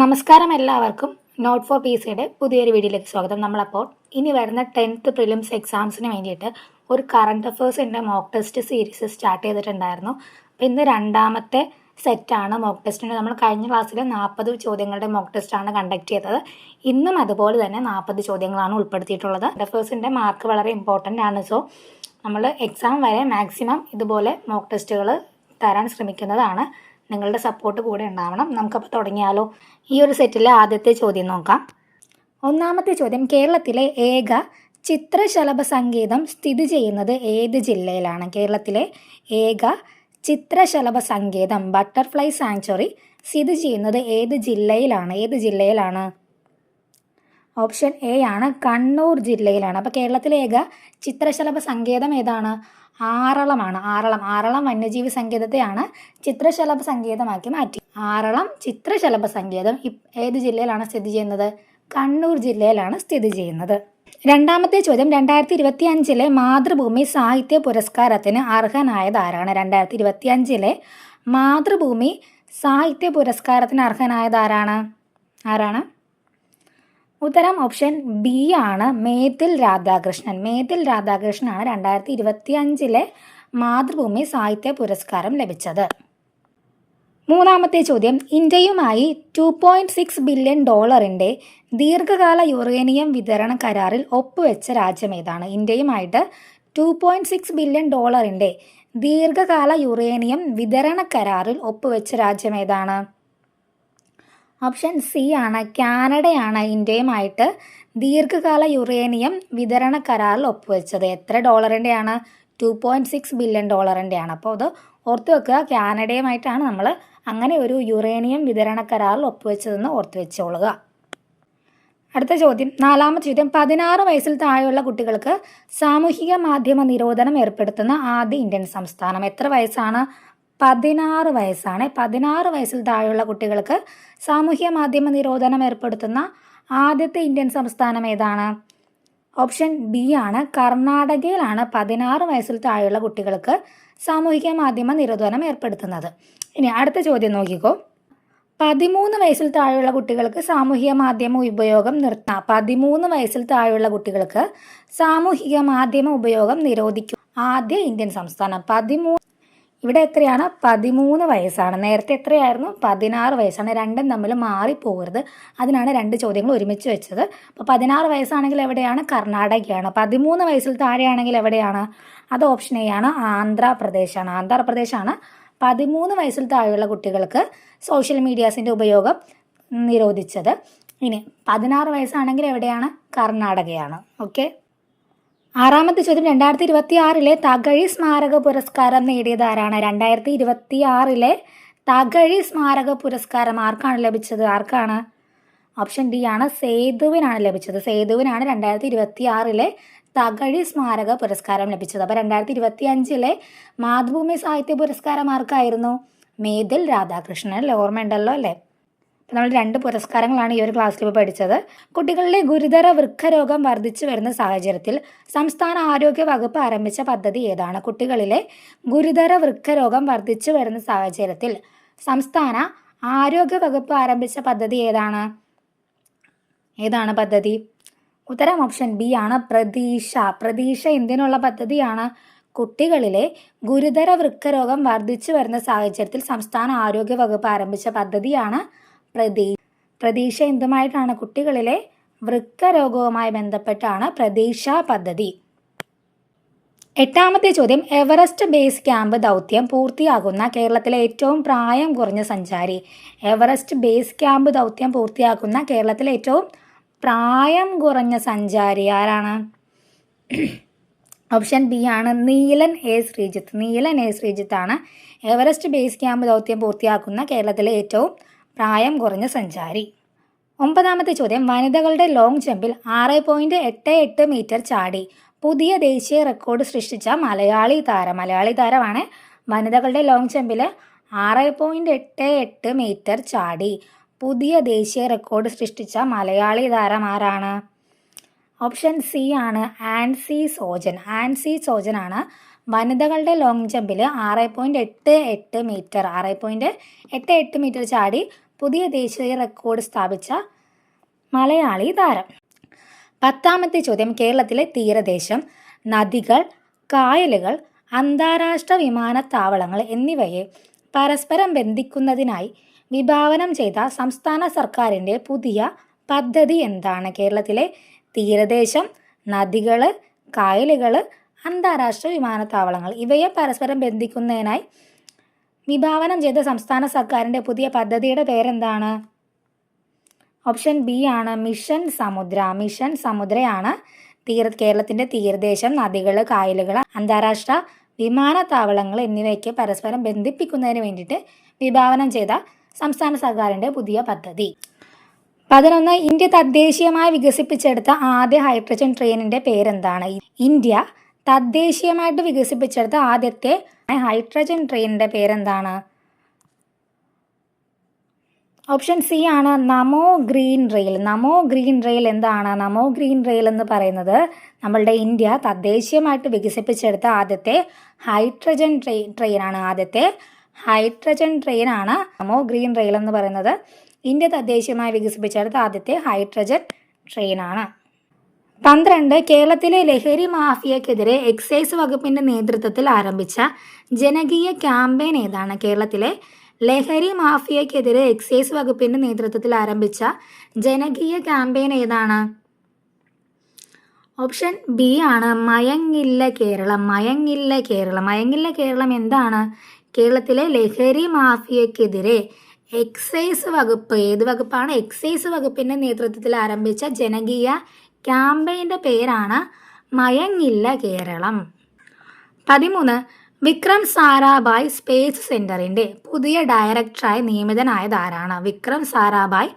നമസ്കാരം എല്ലാവർക്കും. Not four P സിയുടെ പുതിയൊരു വീഡിയോയിലേക്ക് സ്വാഗതം. നമ്മളപ്പോൾ ഇനി വരുന്ന 10th പ്രിലിംസ് എക്സാംസിന് വേണ്ടിയിട്ട് ഒരു കറണ്ട് അഫേഴ്സിൻ്റെ മോക്ക് ടെസ്റ്റ് സീരീസ് സ്റ്റാർട്ട് ചെയ്തിട്ടുണ്ടായിരുന്നു. അപ്പോൾ ഇന്ന് രണ്ടാമത്തെ സെറ്റാണ് മോക്ക് ടെസ്റ്റിൻ്റെ. നമ്മൾ കഴിഞ്ഞ ക്ലാസ്സിൽ 40 ചോദ്യങ്ങളുടെ മോക്ക് ടെസ്റ്റാണ് കണ്ടക്ട് ചെയ്തത്. ഇന്നും അതുപോലെ തന്നെ 40 ചോദ്യങ്ങളാണ് ഉൾപ്പെടുത്തിയിട്ടുള്ളത്. കറണ്ട് അഫേഴ്സിൻ്റെ മാർക്ക് വളരെ ഇമ്പോർട്ടൻ്റ് ആണ്. സോ നമ്മൾ എക്സാം വരെ മാക്സിമം ഇതുപോലെ മോക്ക് ടെസ്റ്റുകൾ തരാൻ ശ്രമിക്കുന്നതാണ്. നിങ്ങളുടെ സപ്പോർട്ട് കൂടെ ഉണ്ടാവണം. നമുക്കപ്പോൾ തുടങ്ങിയാലോ? ഈ ഒരു സെറ്റിലെ ആദ്യത്തെ ചോദ്യം നോക്കാം. ഒന്നാമത്തെ ചോദ്യം, കേരളത്തിലെ ഏക ചിത്രശലഭ സങ്കേതം സ്ഥിതി ചെയ്യുന്നത് ഏത് ജില്ലയിലാണ്? കേരളത്തിലെ ഏക ചിത്രശലഭ സങ്കേതം ബട്ടർഫ്ലൈ സാങ്ച്വറി സ്ഥിതി ചെയ്യുന്നത് ഏത് ജില്ലയിലാണ്? ഓപ്ഷൻ എ ആണ് കണ്ണൂർ ജില്ലയിലാണ്. അപ്പോൾ കേരളത്തിലെ ഏക ചിത്രശലഭ സങ്കേതം ഏതാണ്? ആറളമാണ്. ആറളം വന്യജീവി സങ്കേതത്തെയാണ് ചിത്രശലഭ സങ്കേതമാക്കി മാറ്റി. ആറളം ചിത്രശലഭ സങ്കേതം ഏത് ജില്ലയിലാണ് സ്ഥിതി ചെയ്യുന്നത്? കണ്ണൂർ ജില്ലയിലാണ് സ്ഥിതി ചെയ്യുന്നത്. രണ്ടാമത്തെ ചോദ്യം, 2025 മാതൃഭൂമി സാഹിത്യ പുരസ്കാരത്തിന് അർഹനായത് ആരാണ്? 2025 മാതൃഭൂമി സാഹിത്യ പുരസ്കാരത്തിന് അർഹനായത് ആരാണ്? ഉത്തരം ഓപ്ഷൻ ബി ആണ്, മേതിൽ രാധാകൃഷ്ണൻ. മേതിൽ രാധാകൃഷ്ണനാണ് 2025 മാതൃഭൂമി സാഹിത്യ പുരസ്കാരം ലഭിച്ചത്. മൂന്നാമത്തെ ചോദ്യം, ഇന്ത്യയുമായി $2.6 ബില്യൺ ദീർഘകാല യുറേനിയം വിതരണ കരാറിൽ ഒപ്പുവെച്ച രാജ്യം ഏതാണ്? ഇന്ത്യയുമായിട്ട് $2.6 ബില്യൺ ദീർഘകാല യുറേനിയം വിതരണ കരാറിൽ ഒപ്പുവെച്ച രാജ്യം ഏതാണ്? ഓപ്ഷൻ സി ആണ്, കാനഡയാണ് ഇന്ത്യയുമായിട്ട് ദീർഘകാല യുറേനിയം വിതരണ കരാറിൽ ഒപ്പുവെച്ചത്. എത്ര ഡോളറിൻ്റെയാണ്? $2.6 ബില്യൺ ആണ്. അപ്പോൾ അത് ഓർത്ത് വെക്കുക, കാനഡയുമായിട്ടാണ് നമ്മൾ അങ്ങനെ ഒരു യുറേനിയം വിതരണ കരാറിൽ ഒപ്പുവെച്ചതെന്ന് ഓർത്ത് വെച്ചോളുക. അടുത്ത ചോദ്യം, നാലാമത്തെ ചോദ്യം, 16 വയസ്സിൽ താഴെയുള്ള കുട്ടികൾക്ക് സാമൂഹിക മാധ്യമ നിരോധനം ഏർപ്പെടുത്തുന്ന ആദ്യ ഇന്ത്യൻ സംസ്ഥാനം? എത്ര വയസ്സാണ്? 16 വയസ്സാണ്. 16 വയസ്സിൽ താഴെയുള്ള കുട്ടികൾക്ക് സാമൂഹ്യ മാധ്യമ നിരോധനം ഏർപ്പെടുത്തുന്ന ആദ്യത്തെ ഇന്ത്യൻ സംസ്ഥാനം ഏതാണ്? ഓപ്ഷൻ ബി ആണ്, കർണാടകയിലാണ് 16 വയസ്സിൽ താഴെയുള്ള കുട്ടികൾക്ക് സാമൂഹിക മാധ്യമ നിരോധനം ഏർപ്പെടുത്തുന്നത്. ഇനി അടുത്ത ചോദ്യം നോക്കിക്കോ. 13 വയസ്സിൽ താഴെയുള്ള കുട്ടികൾക്ക് സാമൂഹിക മാധ്യമ ഉപയോഗം നിർത്താം. 13 വയസ്സിൽ താഴെയുള്ള കുട്ടികൾക്ക് സാമൂഹിക മാധ്യമ ഉപയോഗം നിരോധിക്കും ആദ്യ ഇന്ത്യൻ സംസ്ഥാനം. ഇവിടെ എത്രയാണ്? 13 വയസ്സാണ്. നേരത്തെ എത്രയായിരുന്നു? 16 വയസ്സാണ്. രണ്ടും തമ്മിൽ മാറിപ്പോകരുത്. അതിനാണ് രണ്ട് ചോദ്യങ്ങൾ ഒരുമിച്ച് വെച്ചത്. അപ്പോൾ 16 വയസ്സാണെങ്കിൽ എവിടെയാണ്? കർണാടകയാണ്. 13 വയസ്സിൽ താഴെയാണെങ്കിൽ എവിടെയാണ്? അത് ഓപ്ഷൻ എ ആണ്, ആന്ധ്രാപ്രദേശാണ്. ആന്ധ്രാപ്രദേശാണ് 13 വയസ്സിൽ താഴെയുള്ള കുട്ടികൾക്ക് സോഷ്യൽ മീഡിയാസിൻ്റെ ഉപയോഗം നിരോധിച്ചത്. ഇനി 16 വയസ്സാണെങ്കിൽ എവിടെയാണ്? കർണാടകയാണ്. ഓക്കെ. ആറാമത്തെ ചോദ്യം, 2026 തകഴി സ്മാരക പുരസ്കാരം നേടിയത് ആരാണ്? 2026 തകഴി സ്മാരക പുരസ്കാരം ആർക്കാണ് ലഭിച്ചത്? ഓപ്ഷൻ ഡി ആണ്, സേതുവിനാണ് ലഭിച്ചത്. സേതുവിനാണ് 2026 തകഴി സ്മാരക പുരസ്കാരം ലഭിച്ചത്. അപ്പോൾ 2025 മാതൃഭൂമി സാഹിത്യ പുരസ്കാരം ആർക്കായിരുന്നു? മേതിൽ രാധാകൃഷ്ണൻ. ഓർമ്മയുണ്ടല്ലോ അല്ലേ? നമ്മൾ 2 പുരസ്കാരങ്ങളാണ് ഈ ഒരു ക്ലാസ്സിൽ ഇപ്പോൾ പഠിച്ചത്. കുട്ടികളിലെ ഗുരുതര വൃക്കരോഗം വർദ്ധിച്ചു വരുന്ന സാഹചര്യത്തിൽ സംസ്ഥാന ആരോഗ്യ വകുപ്പ് ആരംഭിച്ച പദ്ധതി ഏതാണ്? കുട്ടികളിലെ ഗുരുതര വൃക്കരോഗം വർദ്ധിച്ചു വരുന്ന സാഹചര്യത്തിൽ സംസ്ഥാന ആരോഗ്യ വകുപ്പ് ആരംഭിച്ച പദ്ധതി ഏതാണ് പദ്ധതി? ഉത്തരം ഓപ്ഷൻ ബി ആണ്, പ്രതീക്ഷ. പ്രതീക്ഷ എന്തിനുള്ള പദ്ധതിയാണ്? കുട്ടികളിലെ ഗുരുതര വൃക്കരോഗം വർദ്ധിച്ചു വരുന്ന സാഹചര്യത്തിൽ സംസ്ഥാന ആരോഗ്യ വകുപ്പ് ആരംഭിച്ച പദ്ധതിയാണ് പ്രതീക്ഷ. എന്തുമായിട്ടാണ്? കുട്ടികളിലെ വൃക്കരോഗവുമായി ബന്ധപ്പെട്ടാണ് പ്രതീക്ഷ പദ്ധതി. എട്ടാമത്തെ ചോദ്യം, എവറസ്റ്റ് ബേസ് ക്യാമ്പ് ദൗത്യം പൂർത്തിയാക്കുന്ന കേരളത്തിലെ ഏറ്റവും പ്രായം കുറഞ്ഞ സഞ്ചാരി? എവറസ്റ്റ് ബേസ് ക്യാമ്പ് ദൗത്യം പൂർത്തിയാക്കുന്ന കേരളത്തിലെ ഏറ്റവും പ്രായം കുറഞ്ഞ സഞ്ചാരി ആരാണ്? ഓപ്ഷൻ ബി ആണ്, നീലൻ എ ശ്രീജിത്ത് ആണ് എവറസ്റ്റ് ബേസ് ക്യാമ്പ് ദൗത്യം പൂർത്തിയാക്കുന്ന കേരളത്തിലെ ഏറ്റവും പ്രായം കുറഞ്ഞ സഞ്ചാരി. ഒമ്പതാമത്തെ ചോദ്യം, വനിതകളുടെ ലോങ് ജമ്പിൽ 6.88 മീറ്റർ ചാടി പുതിയ ദേശീയ റെക്കോർഡ് സൃഷ്ടിച്ച മലയാളി താരമാണ്. വനിതകളുടെ ലോങ് ജമ്പിൽ 6.88 മീറ്റർ ചാടി പുതിയ ദേശീയ റെക്കോർഡ് സൃഷ്ടിച്ച മലയാളി താരം ആരാണ്? ഓപ്ഷൻ സി ആണ്, ആൻസി സോജൻ ആണ് വനിതകളുടെ ലോങ് ജമ്പിൽ 6.88 മീറ്റർ ചാടി പുതിയ ദേശീയ റെക്കോർഡ് സ്ഥാപിച്ച മലയാളി താരം? 10ാമത്തെ ചോദ്യം, കേരളത്തിലെ തീരദേശം, നദികൾ, കായലുകൾ, അന്താരാഷ്ട്ര വിമാനത്താവളങ്ങൾ എന്നിവയെ പരസ്പരം ബന്ധിക്കുന്നതിനായി വിഭാവനം ചെയ്ത സംസ്ഥാന സർക്കാരിൻ്റെ പുതിയ പദ്ധതി എന്താണ്? കേരളത്തിലെ തീരദേശം, നദികൾ, കായലുകൾ, അന്താരാഷ്ട്ര വിമാനത്താവളങ്ങൾ ഇവയെ പരസ്പരം ബന്ധിക്കുന്നതിനായി വിഭാവനം ചെയ്ത സംസ്ഥാന സർക്കാരിൻ്റെ പുതിയ പദ്ധതിയുടെ പേരെന്താണ്? ഓപ്ഷൻ ബി ആണ് മിഷൻ സമുദ്ര. മിഷൻ സമുദ്രയാണ് കേരളത്തിൻ്റെ തീരദേശം, നദികൾ, കായലുകൾ, അന്താരാഷ്ട്ര വിമാനത്താവളങ്ങൾ എന്നിവയ്ക്ക് പരസ്പരം ബന്ധിപ്പിക്കുന്നതിന് വേണ്ടിയിട്ട് വിഭാവനം ചെയ്ത സംസ്ഥാന സർക്കാരിൻ്റെ പുതിയ പദ്ധതി. 11, ഇന്ത്യ തദ്ദേശീയമായി വികസിപ്പിച്ചെടുത്ത ആദ്യ ഹൈഡ്രജൻ ട്രെയിനിൻ്റെ പേരെന്താണ്? ഇന്ത്യ തദ്ദേശീയമായിട്ട് വികസിപ്പിച്ചെടുത്ത ആദ്യത്തെ ഹൈഡ്രജൻ ട്രെയിനിൻ്റെ പേരെന്താണ്? ഓപ്ഷൻ സി ആണ് നമോ ഗ്രീൻ റെയിൽ. നമോ ഗ്രീൻ റെയിൽ എന്താണ്? നമോ ഗ്രീൻ റെയിൽ എന്ന് പറയുന്നത് നമ്മളുടെ ഇന്ത്യ തദ്ദേശീയമായിട്ട് വികസിപ്പിച്ചെടുത്ത ആദ്യത്തെ ഹൈഡ്രജൻ ട്രെയിനാണ്. ആദ്യത്തെ ഹൈഡ്രജൻ ട്രെയിനാണ് നമോ ഗ്രീൻ റെയിൽ എന്ന് പറയുന്നത്. ഇന്ത്യ തദ്ദേശീയമായി വികസിപ്പിച്ചെടുത്ത ആദ്യത്തെ ഹൈഡ്രജൻ ട്രെയിനാണ്. 12, കേരളത്തിലെ ലഹരി മാഫിയക്കെതിരെ എക്സൈസ് വകുപ്പിൻ്റെ നേതൃത്വത്തിൽ ആരംഭിച്ച ജനകീയ ക്യാമ്പയിൻ ഏതാണ്? കേരളത്തിലെ ലഹരി മാഫിയക്കെതിരെ എക്സൈസ് വകുപ്പിൻ്റെ നേതൃത്വത്തിൽ ആരംഭിച്ച ജനകീയ ക്യാമ്പയിൻ ഏതാണ്? ഓപ്ഷൻ ബി ആണ് മയങ്ങില്ല കേരളം. മയങ്ങില്ല കേരളം. മയങ്ങില്ല കേരളം എന്താണ്? കേരളത്തിലെ ലഹരി മാഫിയക്കെതിരെ എക്സൈസ് വകുപ്പ്, ഏത് വകുപ്പാണ്? എക്സൈസ് വകുപ്പിൻ്റെ നേതൃത്വത്തിൽ ആരംഭിച്ച ജനകീയ ക്യാമ്പയിൻ്റെ പേരാണ് മയങ്ങില്ല കേരളം. 13, വിക്രം സാരാഭായ് സ്പേസ് സെൻറ്ററിൻ്റെ പുതിയ ഡയറക്ടറായി നിയമിതനായത് ആരാണ്? വിക്രം സാരാഭായ്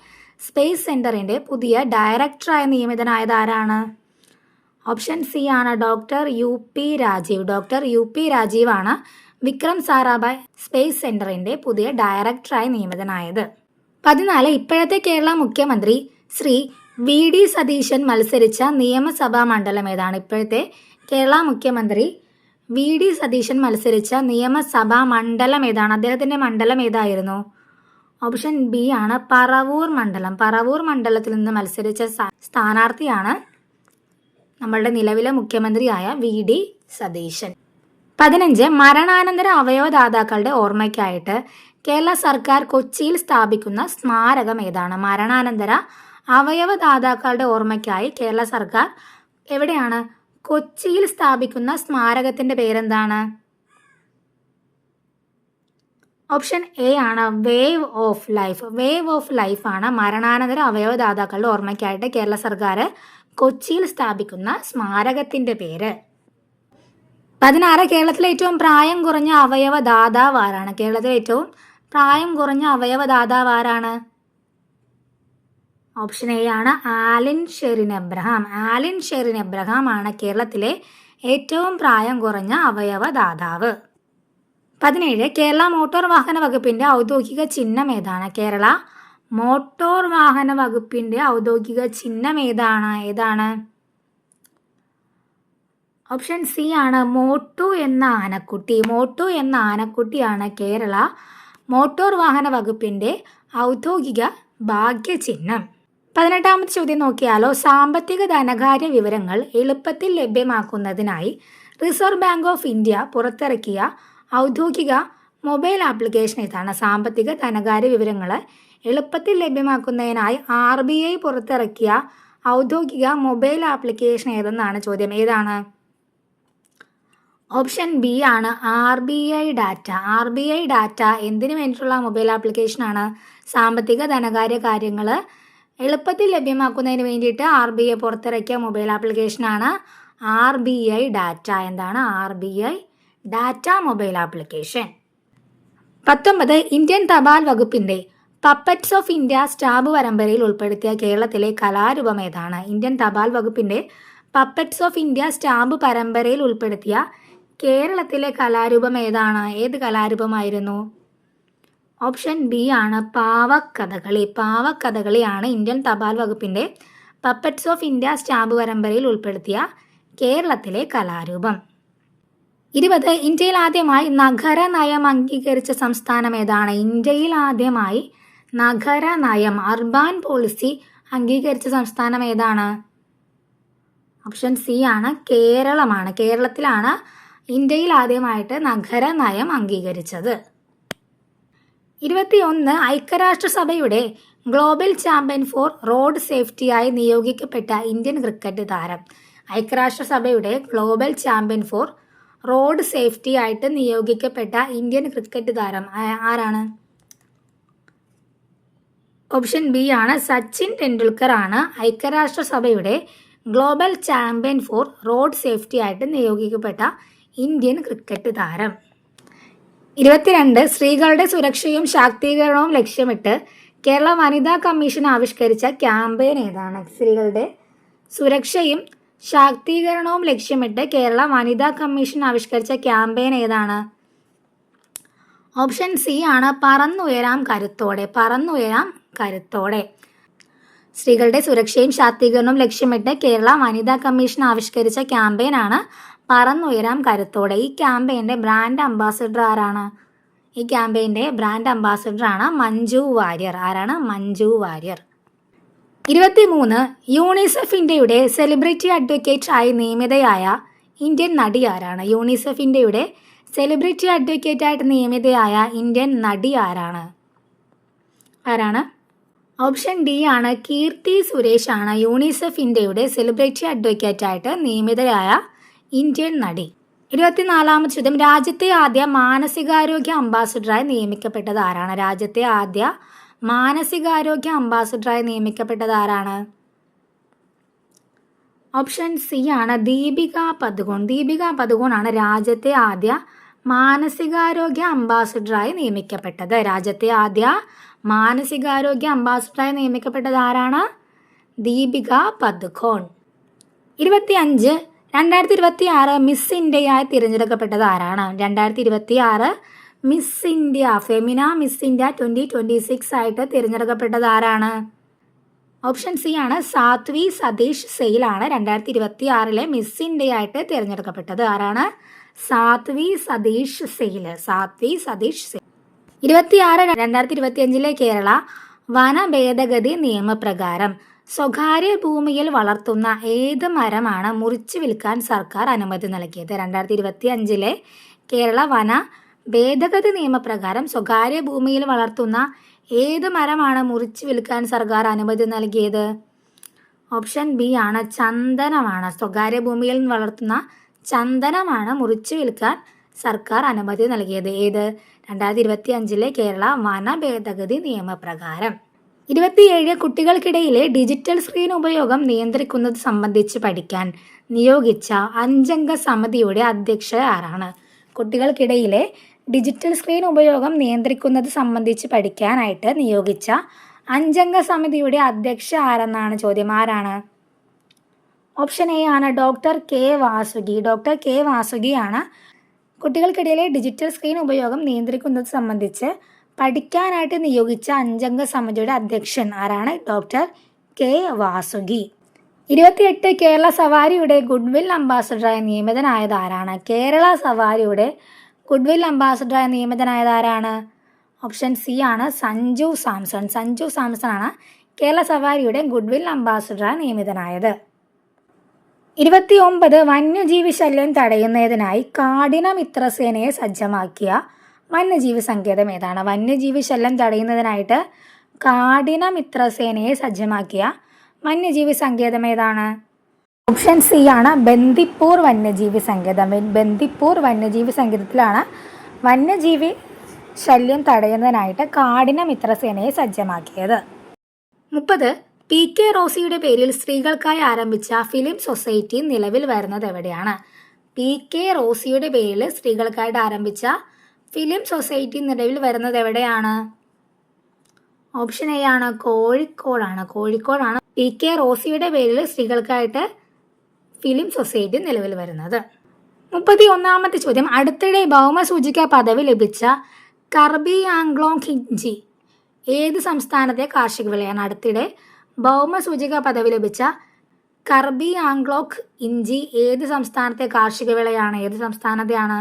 സ്പേസ് സെൻറ്ററിൻ്റെ പുതിയ ഡയറക്ടറായി നിയമിതനായത് ആരാണ്? ഓപ്ഷൻ സി ആണ് doctor UP Rajeev. Doctor UP രാജീവാണ് വിക്രം സാരാഭായ് സ്പേസ് സെൻറ്ററിൻ്റെ പുതിയ ഡയറക്ടറായി നിയമിതനായത്. 14, ഇപ്പോഴത്തെ കേരള മുഖ്യമന്ത്രി ശ്രീ VD സതീശൻ മത്സരിച്ച നിയമസഭാ മണ്ഡലം ഏതാണ്? ഇപ്പോഴത്തെ കേരള മുഖ്യമന്ത്രി VD സതീശൻ മത്സരിച്ച നിയമസഭാ മണ്ഡലം ഏതാണ്? അദ്ദേഹത്തിൻ്റെ മണ്ഡലം ഏതായിരുന്നു? ഓപ്ഷൻ ബി ആണ് പറവൂർ മണ്ഡലം. പറവൂർ മണ്ഡലത്തിൽ നിന്ന് മത്സരിച്ച സ്ഥാനാർത്ഥിയാണ് നമ്മളുടെ നിലവിലെ മുഖ്യമന്ത്രിയായ VD സതീശൻ. 15, മരണാനന്തര അവയവദാതാക്കളുടെ ഓർമ്മയ്ക്കായിട്ട് കേരള സർക്കാർ കൊച്ചിയിൽ സ്ഥാപിക്കുന്ന സ്മാരകം ഏതാണ്? മരണാനന്തര അവയവദാതാക്കളുടെ ഓർമ്മയ്ക്കായി കേരള സർക്കാർ എവിടെയാണ്? കൊച്ചിയിൽ സ്ഥാപിക്കുന്ന സ്മാരകത്തിൻ്റെ പേരെന്താണ്? ഓപ്ഷൻ എ ആണ് wave of life. Wave of life ആണ് മരണാനന്തര അവയവദാതാക്കളുടെ ഓർമ്മയ്ക്കായിട്ട് കേരള സർക്കാർ കൊച്ചിയിൽ സ്ഥാപിക്കുന്ന സ്മാരകത്തിൻ്റെ പേര്. 16, കേരളത്തിലെ ഏറ്റവും പ്രായം കുറഞ്ഞ അവയവദാതാവ് ആരാണ്? കേരളത്തിലെ ഏറ്റവും പ്രായം കുറഞ്ഞ അവയവദാതാവ് ആരാണ്? ഓപ്ഷൻ എ ആണ് ആലിൻ ഷെറിൻ എബ്രഹാം. ആലിൻ ഷെറിൻ എബ്രഹാം ആണ് കേരളത്തിലെ ഏറ്റവും പ്രായം കുറഞ്ഞ അവയവദാതാവ്. 17, കേരള മോട്ടോർ വാഹന വകുപ്പിൻ്റെ ഔദ്യോഗിക ചിഹ്നം ഏതാണ്? കേരള മോട്ടോർ വാഹന വകുപ്പിൻ്റെ ഔദ്യോഗിക ചിഹ്നം ഏതാണ്? ഓപ്ഷൻ സി ആണ് മോട്ടു എന്ന ആനക്കുട്ടി. മോട്ടു എന്ന ആനക്കുട്ടിയാണ് കേരള മോട്ടോർ വാഹന വകുപ്പിൻ്റെ ഔദ്യോഗിക ഭാഗ്യചിഹ്നം. 18ാമത്തെ ചോദ്യം നോക്കിയാലോ. സാമ്പത്തിക ധനകാര്യ വിവരങ്ങൾ എളുപ്പത്തിൽ ലഭ്യമാക്കുന്നതിനായി റിസർവ് ബാങ്ക് ഓഫ് ഇന്ത്യ പുറത്തിറക്കിയ ഔദ്യോഗിക മൊബൈൽ ആപ്ലിക്കേഷൻ ഏതാണ്? സാമ്പത്തിക ധനകാര്യ വിവരങ്ങൾ എളുപ്പത്തിൽ ലഭ്യമാക്കുന്നതിനായി RBI പുറത്തിറക്കിയ ഔദ്യോഗിക മൊബൈൽ ആപ്ലിക്കേഷൻ ഏതെന്നാണ് ചോദ്യം. ഏതാണ്? ഓപ്ഷൻ ബി ആണ് RBI ഡാറ്റ. RBI ഡാറ്റ എന്തിനു വേണ്ടിയിട്ടുള്ള മൊബൈൽ ആപ്ലിക്കേഷനാണ്? സാമ്പത്തിക ധനകാര്യ കാര്യങ്ങൾ എളുപ്പത്തിൽ ലഭ്യമാക്കുന്നതിന് വേണ്ടിയിട്ട് RBI പുറത്തിറക്കിയ മൊബൈൽ ആപ്ലിക്കേഷനാണ് RBI ഡാറ്റ. എന്താണ്? RBI data mobile application. 19, Indian തപാൽ വകുപ്പിൻ്റെ പപ്പറ്റ്സ് ഓഫ് ഇന്ത്യ സ്റ്റാമ്പ് പരമ്പരയിൽ ഉൾപ്പെടുത്തിയ കേരളത്തിലെ കലാരൂപം ഏതാണ്? ഇന്ത്യൻ തപാൽ വകുപ്പിൻ്റെ പപ്പറ്റ്സ് ഓഫ് ഇന്ത്യ സ്റ്റാമ്പ് പരമ്പരയിൽ ഉൾപ്പെടുത്തിയ കേരളത്തിലെ കലാരൂപം ഏതാണ്? ഏത് കലാരൂപമായിരുന്നു? ഓപ്ഷൻ ബി ആണ് പാവക്കഥകളി. പാവക്കഥകളിയാണ് ഇന്ത്യൻ തപാൽ വകുപ്പിൻ്റെ പപ്പറ്റ്സ് ഓഫ് ഇന്ത്യ സ്റ്റാമ്പ് പരമ്പരയിൽ ഉൾപ്പെടുത്തിയ കേരളത്തിലെ കലാരൂപം. 20, ഇന്ത്യയിൽ ആദ്യമായി നഗര നയം അംഗീകരിച്ച സംസ്ഥാനം ഏതാണ്? ഇന്ത്യയിൽ ആദ്യമായി നഗര നയം അർബാൻ പോളിസി അംഗീകരിച്ച സംസ്ഥാനം ഏതാണ്? ഓപ്ഷൻ സി ആണ് കേരളമാണ്. കേരളത്തിലാണ് ഇന്ത്യയിൽ ആദ്യമായിട്ട് നഗര നയം അംഗീകരിച്ചത്. 21 ഐക്യരാഷ്ട്രസഭയുടെ ഗ്ലോബൽ ചാമ്പ്യൻ ഫോർ റോഡ് സേഫ്റ്റിയായി നിയോഗിക്കപ്പെട്ട ഇന്ത്യൻ ക്രിക്കറ്റ് താരം. ഐക്യരാഷ്ട്രസഭയുടെ global champion for road safety ആയിട്ട് നിയോഗിക്കപ്പെട്ട ഇന്ത്യൻ ക്രിക്കറ്റ് താരം ആരാണ്? ഓപ്ഷൻ ബി ആണ് സച്ചിൻ ടെണ്ടുൽക്കർ ആണ് ഐക്യരാഷ്ട്രസഭയുടെ global champion for road safety ആയിട്ട് നിയോഗിക്കപ്പെട്ട ഇന്ത്യൻ ക്രിക്കറ്റ് താരം. 22 സ്ത്രീകളുടെ സുരക്ഷയും ശാക്തീകരണവും ലക്ഷ്യമിട്ട് കേരള വനിതാ കമ്മീഷൻ ആവിഷ്കരിച്ച ക്യാമ്പയിൻ ഏതാണ്? സ്ത്രീകളുടെ സുരക്ഷയും ശാക്തീകരണവും ലക്ഷ്യമിട്ട് കേരള വനിതാ കമ്മീഷൻ ആവിഷ്കരിച്ച ക്യാമ്പയിൻ ഏതാണ്? ഓപ്ഷൻ സി ആണ് പറന്നുയരാം കരുത്തോടെ. പറന്നുയരാം കരുത്തോടെ. സ്ത്രീകളുടെ സുരക്ഷയും ശാക്തീകരണവും ലക്ഷ്യമിട്ട് കേരള വനിതാ കമ്മീഷൻ ആവിഷ്കരിച്ച ക്യാമ്പയിനാണ് പറന്നുയരാം കരുത്തോടെ. ഈ ക്യാമ്പയിൻ്റെ ബ്രാൻഡ് അംബാസിഡർ ആരാണ്? ഈ ക്യാമ്പയിൻ്റെ ബ്രാൻഡ് അംബാസിഡർ ആണ് മഞ്ജു വാര്യർ. ആരാണ്? മഞ്ജു വാര്യർ. 23 യൂണിസെഫ് ഇന്ത്യയുടെ സെലിബ്രിറ്റി അഡ്വക്കേറ്റ് ആയി നിയമിതയായ ഇന്ത്യൻ നടി ആരാണ്? യൂണിസെഫ് ഇന്ത്യയുടെ സെലിബ്രിറ്റി അഡ്വക്കേറ്റ് ആയിട്ട് നിയമിതയായ ഇന്ത്യൻ നടി ആരാണ്? ഓപ്ഷൻ ഡി ആണ് കീർത്തി സുരേഷ് ആണ് യൂണിസെഫ് ഇന്ത്യയുടെ സെലിബ്രിറ്റി അഡ്വക്കേറ്റ് ആയിട്ട് നിയമിതയായ ഇന്ത്യൻ നടി. 24 ചോദ്യം രാജ്യത്തെ ആദ്യ മാനസികാരോഗ്യ അംബാസിഡറായി നിയമിക്കപ്പെട്ടത് ആരാണ്? രാജ്യത്തെ ആദ്യ മാനസികാരോഗ്യ അംബാസിഡറായി നിയമിക്കപ്പെട്ടത് ആരാണ്? ഓപ്ഷൻ സി ആണ് ദീപിക പദുകോൺ. ദീപിക പദുകോൺ ആണ് രാജ്യത്തെ ആദ്യ മാനസികാരോഗ്യ അംബാസിഡറായി നിയമിക്കപ്പെട്ടത്. രാജ്യത്തെ ആദ്യ മാനസികാരോഗ്യ അംബാസിഡറായി നിയമിക്കപ്പെട്ടത് ആരാണ്? ദീപിക പദുകോൺ. 25 2026 മിസ് ഇന്ത്യയായി തിരഞ്ഞെടുക്കപ്പെട്ടത് ആരാണ്? 2026 miss India Femina miss India 2026 ആയിട്ട് തിരഞ്ഞെടുക്കപ്പെട്ടത് ആരാണ്? ഓപ്ഷൻ സി ആണ് സാത്വി സതീഷ് സെയിലാണ് 2026 മിസ് ഇന്ത്യ ആയിട്ട് തിരഞ്ഞെടുക്കപ്പെട്ടത്. ആരാണ്? സാത്വി സതീഷ് സെയിൽ. സാത്വി സതീഷ് സെയിൽ. 26 2025 കേരള വന ഭേദഗതി നിയമപ്രകാരം സ്വകാര്യ ഭൂമിയിൽ വളർത്തുന്ന ഏത് മരമാണ് മുറിച്ചു വിൽക്കാൻ സർക്കാർ അനുമതി നൽകിയത്? 2025 കേരള വന ഭേദഗതി നിയമപ്രകാരം സ്വകാര്യ ഭൂമിയിൽ വളർത്തുന്ന ഏത് മരമാണ് മുറിച്ചു വിൽക്കാൻ സർക്കാർ അനുമതി നൽകിയത്? ഓപ്ഷൻ ബി ആണ് ചന്ദനമാണ്. സ്വകാര്യ ഭൂമിയിൽ വളർത്തുന്ന ചന്ദനമാണ് മുറിച്ചു വിൽക്കാൻ സർക്കാർ അനുമതി നൽകിയത്. ഏത്? 2025 കേരള വന ഭേദഗതി നിയമപ്രകാരം. 27 കുട്ടികൾക്കിടയിലെ ഡിജിറ്റൽ സ്ക്രീൻ ഉപയോഗം നിയന്ത്രിക്കുന്നത് സംബന്ധിച്ച് പഠിക്കാൻ നിയോഗിച്ച 5-അംഗ സമിതിയുടെ അധ്യക്ഷ ആരാണ്? കുട്ടികൾക്കിടയിലെ ഡിജിറ്റൽ സ്ക്രീൻ ഉപയോഗം നിയന്ത്രിക്കുന്നത് സംബന്ധിച്ച് പഠിക്കാനായിട്ട് നിയോഗിച്ച 5-അംഗ സമിതിയുടെ അധ്യക്ഷ ആരെന്നാണ് ചോദ്യം. ആരാണ്? ഓപ്ഷൻ എ ആണ് doctor K Vasuki. Doctor K വാസുകിയാണ് കുട്ടികൾക്കിടയിലെ ഡിജിറ്റൽ സ്ക്രീൻ ഉപയോഗം നിയന്ത്രിക്കുന്നത് സംബന്ധിച്ച് പഠിക്കാനായിട്ട് നിയോഗിച്ച 5-അംഗ സമിതിയുടെ അധ്യക്ഷൻ. ആരാണ്? Doctor K Vasuki. 28 കേരള സവാരിയുടെ ഗുഡ്വിൽ അംബാസഡറായി നിയമിതനായത് ആരാണ്? കേരള സവാരിയുടെ ഗുഡ്വിൽ അംബാസഡറായി നിയമിതനായത് ആരാണ്? ഓപ്ഷൻ സി ആണ് സഞ്ജു സാംസൺ. സഞ്ജു സാംസൺ ആണ് കേരള സവാരിയുടെ ഗുഡ്വിൽ അംബാസഡറായി നിയമിതനായത്. 29 വന്യജീവി ശല്യം തടയുന്നതിനായി കാഠിന മിത്രസേനയെ സജ്ജമാക്കിയ വന്യജീവി സങ്കേതം ഏതാണ്? വന്യജീവി ശല്യം തടയുന്നതിനായിട്ട് കാഠിന മിത്രസേനയെ സജ്ജമാക്കിയ വന്യജീവി സങ്കേതം ഏതാണ്? ഓപ്ഷൻ സി ആണ് ബന്ദിപ്പൂർ വന്യജീവി സങ്കേതം. ബന്ദിപ്പൂർ വന്യജീവി സങ്കേതത്തിലാണ് വന്യജീവി ശല്യം തടയുന്നതിനായിട്ട് കാഠിന മിത്രസേനയെ സജ്ജമാക്കിയത്. 30 പി കെ റോസിയുടെ പേരിൽ സ്ത്രീകൾക്കായി ആരംഭിച്ച ഫിലിം സൊസൈറ്റി നിലവിൽ വരുന്നത് എവിടെയാണ്? പി കെ റോസിയുടെ പേരിൽ സ്ത്രീകൾക്കായിട്ട് ആരംഭിച്ച ഫിലിം സൊസൈറ്റി നിലവിൽ വരുന്നത് എവിടെയാണ്? ഓപ്ഷൻ എ ആണ് കോഴിക്കോടാണ്. കോഴിക്കോടാണ് പി കെ റോസിയുടെ പേരിൽ സ്ത്രീകൾക്കായിട്ട് ഫിലിം സൊസൈറ്റി നിലവിൽ വരുന്നത്. 31 ചോദ്യം അടുത്തിടെ ഭൗമസൂചിക പദവി ലഭിച്ച കർബി ആംഗ്ലോങ് ഇഞ്ചി ഏത് സംസ്ഥാനത്തെ കാർഷിക വിളയാണ്? അടുത്തിടെ ഭൗമസൂചിക പദവി ലഭിച്ച കർബി ആംഗ്ലോങ് ഇഞ്ചി ഏത് സംസ്ഥാനത്തെ കാർഷിക വിളയാണ്? ഏത് സംസ്ഥാനത്തെയാണ്?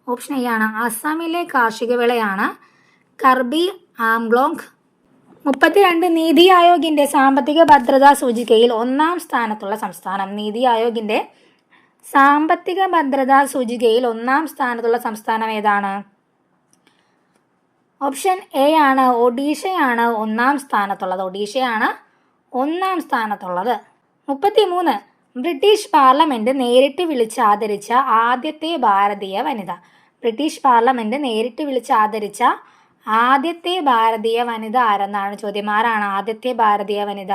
ഓപ്ഷൻ എ ആണ് അസമിലെ കാർഷിക വിളയാണ് കർബി ആംഗ്ലോങ് 32 നീതി ആയോഗിന്റെ സാമ്പത്തിക ഭദ്രതാ സൂചികയിൽ ഒന്നാം സ്ഥാനത്തുള്ള സംസ്ഥാനം. നീതി ആയോഗിന്റെ സാമ്പത്തിക ഭദ്രതാ സൂചികയിൽ ഒന്നാം സ്ഥാനത്തുള്ള സംസ്ഥാനം ഏതാണ്? ഓപ്ഷൻ എ ആണ് ഒഡീഷയാണ് ഒന്നാം സ്ഥാനത്തുള്ളത്. ഒഡീഷയാണ് ഒന്നാം സ്ഥാനത്തുള്ളത്. 33 ബ്രിട്ടീഷ് പാർലമെന്റ് നേരിട്ട് വിളിച്ച് ആദരിച്ച ആദ്യത്തെ ഭാരതീയ വനിത. ബ്രിട്ടീഷ് പാർലമെന്റ് നേരിട്ട് വിളിച്ച് ആദരിച്ച ആദ്യത്തെ ഭാരതീയ വനിത ആരെന്നാണ് ചോദ്യം. ആരാണ് ആദ്യത്തെ ഭാരതീയ വനിത?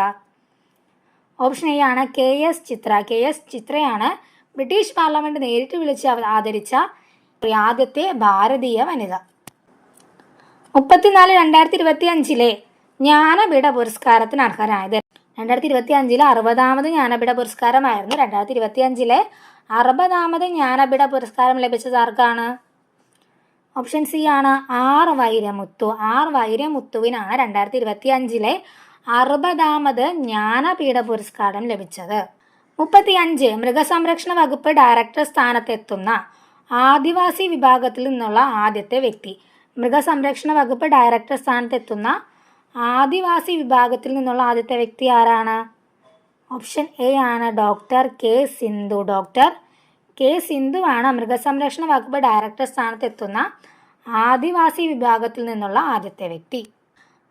ഓപ്ഷൻ എ ആണ് KS ചിത്ര. KS ചിത്രയാണ് ബ്രിട്ടീഷ് പാർലമെന്റ് നേരിട്ട് വിളിച്ച് ആദരിച്ച ആദ്യത്തെ ഭാരതീയ വനിത. 34 2025 ജ്ഞാനപീഠ പുരസ്കാരത്തിന് അർഹരായത്. 2025 60ാമത് ജ്ഞാനപീഠ പുരസ്കാരമായിരുന്നു. 2025 60ാമത് ജ്ഞാനപീഠ പുരസ്കാരം ലഭിച്ചത് ആർക്കാണ്? ഓപ്ഷൻ സി ആണ് R വൈരമുത്തു. R വൈരമുത്തുവിനാണ് 2025 60ാമത് ജ്ഞാനപീഠ പുരസ്കാരം ലഭിച്ചത്. 35 മൃഗസംരക്ഷണ വകുപ്പ് ഡയറക്ടർ സ്ഥാനത്തെത്തുന്ന ആദിവാസി വിഭാഗത്തിൽ നിന്നുള്ള ആദ്യത്തെ വ്യക്തി. മൃഗസംരക്ഷണ വകുപ്പ് ഡയറക്ടർ സ്ഥാനത്തെത്തുന്ന ആദിവാസി വിഭാഗത്തിൽ നിന്നുള്ള ആദ്യത്തെ വ്യക്തി ആരാണ്? ഓപ്ഷൻ എ ആണ് doctor K Sindhu. Doctor K സിന്ധുവാണ് മൃഗസംരക്ഷണ വകുപ്പ് ഡയറക്ടർ സ്ഥാനത്തെത്തുന്ന ആദിവാസി വിഭാഗത്തിൽ നിന്നുള്ള ആദ്യത്തെ വ്യക്തി.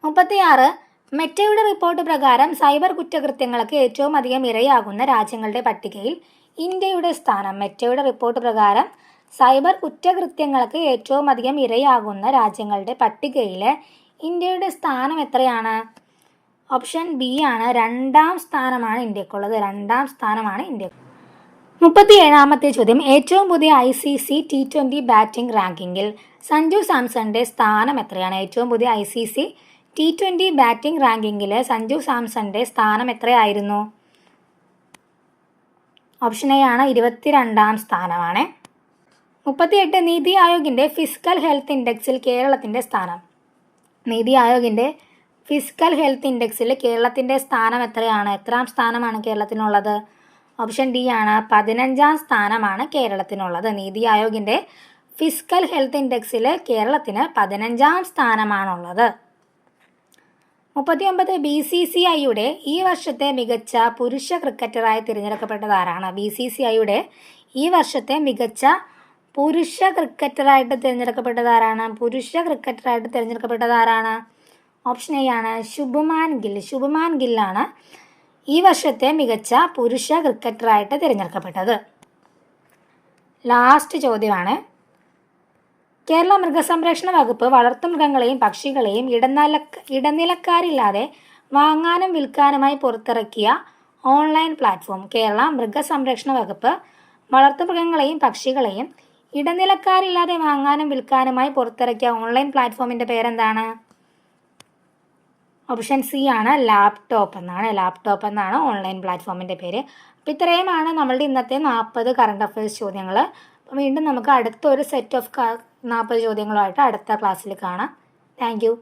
36 മെറ്റയുടെ റിപ്പോർട്ട് പ്രകാരം സൈബർ കുറ്റകൃത്യങ്ങൾക്ക് ഏറ്റവും അധികം ഇരയാകുന്ന രാജ്യങ്ങളുടെ പട്ടികയിൽ ഇന്ത്യയുടെ സ്ഥാനം. മെറ്റയുടെ റിപ്പോർട്ട് പ്രകാരം സൈബർ കുറ്റകൃത്യങ്ങൾക്ക് ഏറ്റവും അധികം ഇരയാകുന്ന രാജ്യങ്ങളുടെ പട്ടികയിൽ ഇന്ത്യയുടെ സ്ഥാനം എത്രയാണ്? ഓപ്ഷൻ ബി ആണ് 2ാം സ്ഥാനമാണ് ഇന്ത്യക്കുള്ളത്. 2ാം സ്ഥാനമാണ് ഇന്ത്യ. 37ാമത്തെ ചോദ്യം ഏറ്റവും പുതിയ ICC T20 ബാറ്റിംഗ് റാങ്കിങ്ങിൽ സഞ്ജു സാംസന്റെ സ്ഥാനം എത്രയാണ്? ഏറ്റവും പുതിയ ICC T20 ബാറ്റിംഗ് റാങ്കിങ്ങിൽ സഞ്ജു സാംസന്റെ സ്ഥാനം എത്രയായിരുന്നു? ഓപ്ഷൻ എ ആണ് 22ാം സ്ഥാനമാണ്. 38 നീതി ആയോഗിന്റെ ഫിസിക്കൽ ഹെൽത്ത് ഇൻഡെക്സിൽ കേരളത്തിന്റെ സ്ഥാനം. നീതി ആയോഗിന്റെ ഫിസിക്കൽ ഹെൽത്ത് ഇൻഡെക്സിൽ കേരളത്തിന്റെ സ്ഥാനം എത്രയാണ്? എത്രാം സ്ഥാനമാണ് കേരളത്തിനുള്ളത്? ഓപ്ഷൻ ഡി ആണ് 15ാം സ്ഥാനമാണ് കേരളത്തിനുള്ളത്. നീതി ആയോഗിന്റെ ഫിസിക്കൽ ഹെൽത്ത് ഇൻഡെക്സിൽ കേരളത്തിന് 15ാം സ്ഥാനമാണുള്ളത്. 39 BCCIയുടെ ഈ വർഷത്തെ മികച്ച പുരുഷ ക്രിക്കറ്ററായി തിരഞ്ഞെടുക്കപ്പെട്ടത് ആരാണ്? BCCIയുടെ ഈ വർഷത്തെ മികച്ച പുരുഷ ക്രിക്കറ്ററായിട്ട് തിരഞ്ഞെടുക്കപ്പെട്ടത് ആരാണ്? പുരുഷ ക്രിക്കറ്ററായിട്ട് തിരഞ്ഞെടുക്കപ്പെട്ടത് ആരാണ്? ഓപ്ഷൻ എ ആണ് ശുഭ്മാൻ ഗിൽ. ശുഭ്മാൻ ഗില്ലാണ് ഈ വർഷത്തെ മികച്ച പുരുഷ ക്രിക്കറ്ററായിട്ട് തിരഞ്ഞെടുക്കപ്പെട്ടത്. ലാസ്റ്റ് ചോദ്യമാണ്. കേരള മൃഗസംരക്ഷണ വകുപ്പ് വളർത്തുമൃഗങ്ങളെയും പക്ഷികളെയും ഇടനിലക്കാരില്ലാതെ വാങ്ങാനും വിൽക്കാനുമായി പുറത്തിറക്കിയ ഓൺലൈൻ പ്ലാറ്റ്ഫോം. കേരള മൃഗസംരക്ഷണ വകുപ്പ് വളർത്തുമൃഗങ്ങളെയും പക്ഷികളെയും ഇടനിലക്കാരില്ലാതെ വാങ്ങാനും വിൽക്കാനുമായി പുറത്തിറക്കിയ ഓൺലൈൻ പ്ലാറ്റ്ഫോമിൻ്റെ പേരെന്താണ്? ഓപ്ഷൻ സി ആണ് ലാപ്ടോപ്പ് എന്നാണ്. ലാപ്ടോപ്പ് എന്നാണ് ഓൺലൈൻ പ്ലാറ്റ്ഫോമിൻ്റെ പേര്. അപ്പോൾ ഇത്രയുമാണ് നമ്മളുടെ ഇന്നത്തെ 40 കറണ്ട് അഫയേഴ്സ് ചോദ്യങ്ങൾ. അപ്പോൾ വീണ്ടും നമുക്ക് അടുത്തൊരു സെറ്റ് ഓഫ് 40 ചോദ്യങ്ങളുമായിട്ട് അടുത്ത ക്ലാസ്സിൽ കാണാം. Thank you.